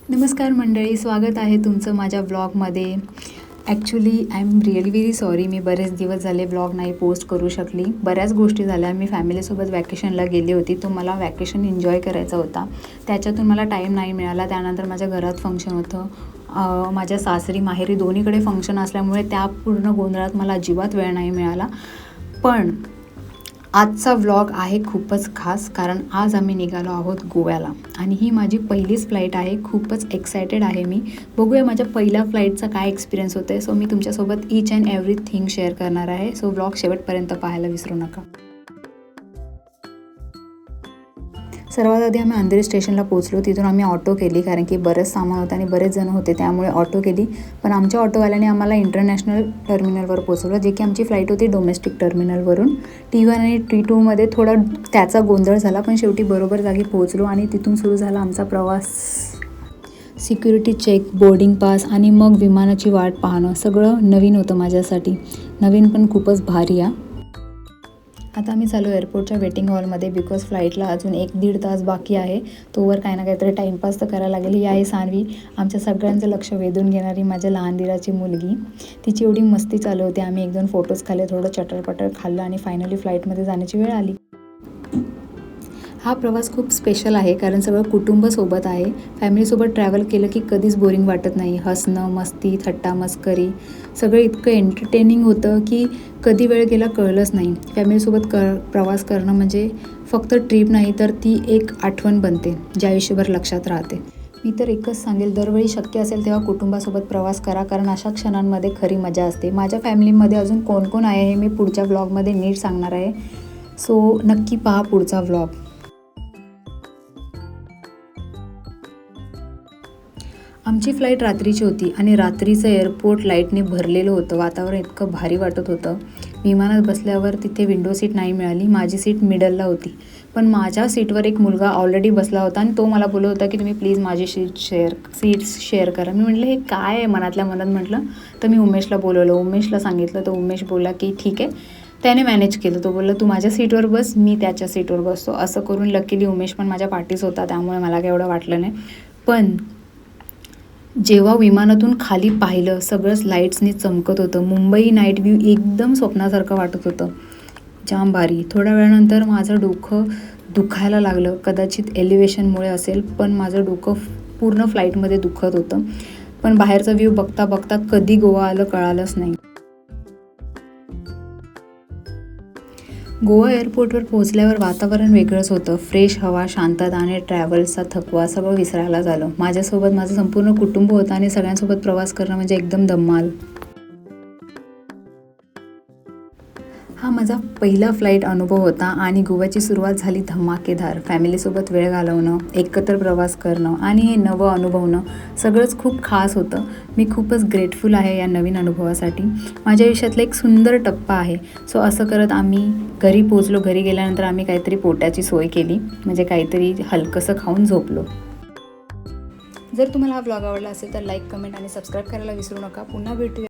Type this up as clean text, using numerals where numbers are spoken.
नमस्कार मंडळी, स्वागत आहे तुमचं माझ्या ब्लॉगमध्ये. Actually I am really very sorry, मी बरेच दिवस झाले ब्लॉग नाही पोस्ट करू शकली. बऱ्याच गोष्टी झाल्या. मी फॅमिलीसोबत वॅकेशनला गेली होती, तो मला वॅकेशन एन्जॉय करायचा होता. त्याच्यातून मला टाईम नाही मिळाला. त्यानंतर माझ्या घरात फंक्शन होतं, माझ्या सासरी माहेरी दोन्हीकडे फंक्शन असल्यामुळे त्या पूर्ण गोंधळात मला अजिबात वेळ नाही मिळाला. पण आजचा व्लॉग आहे खूपच खास, कारण आज आम्ही निघालो आहोत गोव्याला आणि ही माझी पहिलीच फ्लाईट आहे. खूपच एक्सायटेड आहे मी. बघूया माझ्या पहिल्या फ्लाईटचा काय एक्सपिरियन्स होतं आहे. सो मी तुमच्यासोबत ईच अँड एव्हरीथिंग शेअर करणार आहे. सो व्लॉग शेवटपर्यंत पाहायला विसरू नका. सर्वात आधी आम्ही अंधेरी स्टेशनला पोहोचलो. तिथून आम्ही ऑटो केली, कारण की बरंच सामान होतं आणि बरेच जण होते, त्यामुळे ऑटो केली. पण आमच्या ऑटोवाल्याने आम्हाला इंटरनॅशनल टर्मिनलवर पोहोचवलं, जे की आमची फ्लाईट होती डोमेस्टिक टर्मिनलवरून. T1 आणि T2मध्ये थोडा त्याचा गोंधळ झाला, पण शेवटी बरोबर जागी पोहोचलो आणि तिथून सुरू झाला आमचा प्रवास. सिक्युरिटी चेक, बोर्डिंग पास आणि मग विमानाची वाट पाहणं, सगळं नवीन होतं माझ्यासाठी. नवीन पण खूपच भारी. आता आम्ही चालू एअरपोर्टच्या वेटिंग हॉलमध्ये, बिकॉज फ्लाईटला अजून 1-1.5 तास बाकी आहे. तोवर काही ना काहीतरी टाईमपास तर करायला लागेल. ही आहे सानवी, आमच्या सगळ्यांचं लक्ष वेधून घेणारी माझ्या लहान दिराची मुलगी. तिची एवढी मस्ती चालू होती. आम्ही 1-2 फोटोज खाल्ले, थोडं चटरपटर खाल्लं आणि फायनली फ्लाईटमध्ये जाण्याची वेळ आली. हा प्रवास खूप स्पेशल आहे, कारण सगळं कुटुंब सोबत आहे. फॅमिलीसोबत ट्रॅव्हल केलं की कधीच बोरिंग वाटत नाही. हसणं, मस्ती, थट्टा मस्करी सगळं इतकं एंटरटेनिंग होतं की कधी वेळ गेला कळलंच नाही. फॅमिलीसोबत प्रवास करणं म्हणजे फक्त ट्रीप नाही, तर ती एक आठवण बनते, जी आयुष्यभर लक्षात राहते. मी तर एकच सांगेल, दरवेळी शक्य असेल तेव्हा कुटुंबासोबत प्रवास करा, कारण अशा क्षणांमध्ये खरी मजा असते. माझ्या फॅमिलीमध्ये अजून कोण कोण आहे हे मी पुढच्या व्लॉगमध्ये नीट सांगणार आहे. सो नक्की पहा पुढचा व्लॉग. आमची फ्लाईट रात्रीची होती आणि रात्रीचं एअरपोर्ट लाईटने भरलेलं होतं. वातावरण इतकं भारी वाटत होतं. विमानात बसल्यावर तिथे विंडो सीट नाही मिळाली. माझी सीट मिडलला होती, पण माझ्या सीटवर एक मुलगा ऑलरेडी बसला होता आणि तो मला बोलत होता की तुम्ही प्लीज माझी सीट्स शेअर करा. मी म्हटलं हे काय आहे, मनातल्या मनात म्हटलं. तर मी उमेशला बोलवलं, उमेशला सांगितलं. तर उमेश बोलला की ठीक आहे. त्याने मॅनेज केलं. तो बोलला तू माझ्या सीटवर बस, मी त्याच्या सीटवर बसतो. असं करून लकीली उमेश पण माझ्या पाठीस होता, त्यामुळे मला काही एवढं वाटलं नाही. पण जेव्हा विमानातून खाली पाहिलं, सगळंच लाईट्सनी चमकत होतं. मुंबई नाईट व्ह्यू एकदम स्वप्नासारखं वाटत होतं. जाम भारी. थोड्या वेळानंतर माझं डोकं दुखायला लागलं. कदाचित एलिव्हेशनमुळे असेल, पण माझं डोकं पूर्ण फ्लाईटमध्ये दुखत होतं. पण बाहेरचा व्ह्यू बघता बघता कधी गोवा आलं कळालंच नाही. गोवा एअरपोर्टवर पोहोचल्यावर वातावरण वेगळंच होतं. फ्रेश हवा, शांतता आणि ट्रॅव्हल्सचा थकवा सगळं विसरायला झालं. माझ्यासोबत माझं संपूर्ण कुटुंब होतं आणि सगळ्यांसोबत प्रवास करणं म्हणजे एकदम धम्माल. हा माझा पहिला फ्लाईट अनुभव होता आणि गोव्याची सुरुवात झाली धमाकेदार. फॅमिलीसोबत वेळ घालवणं, एकत्र प्रवास करणं आणि हे नवं अनुभवणं सगळंच खूप खास होतं. मी खूपच ग्रेटफुल आहे या नवीन अनुभवासाठी. माझ्या आयुष्यातला एक सुंदर टप्पा आहे. सो असं करत आम्ही घरी पोचलो. घरी गेल्यानंतर आम्ही काहीतरी पोटाची सोय केली, म्हणजे काहीतरी हलकंसं खाऊन झोपलो. जर तुम्हाला हा व्लॉग आवडला असेल तर लाईक, कमेंट आणि सबस्क्राईब करायला विसरू नका. पुन्हा भेटूया.